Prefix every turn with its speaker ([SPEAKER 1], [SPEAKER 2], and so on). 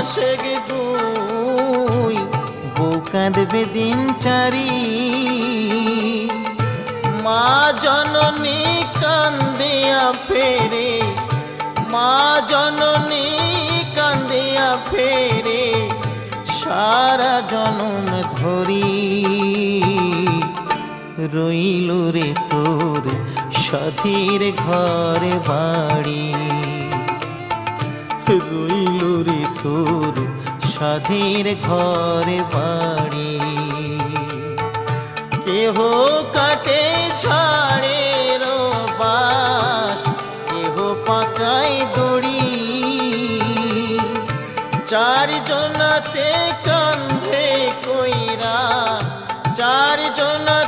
[SPEAKER 1] মাসে গে দুই, বউ কাঁদবে দিন চারি। মা জননী কান্দিয়া ফেরে, মা জননী কান্দিয়া ফেরে সারা জনম ধরি। রইল রে তোর সাথীর ঘরে বাড়ি, রইল রে তোর সাধীর ঘরে বাড়ি। কেহ কাটে ঝাড়ের বাস, কেহ পাকায় দড়ি। চারজনাতে কান্ধে কইরা, চারজনা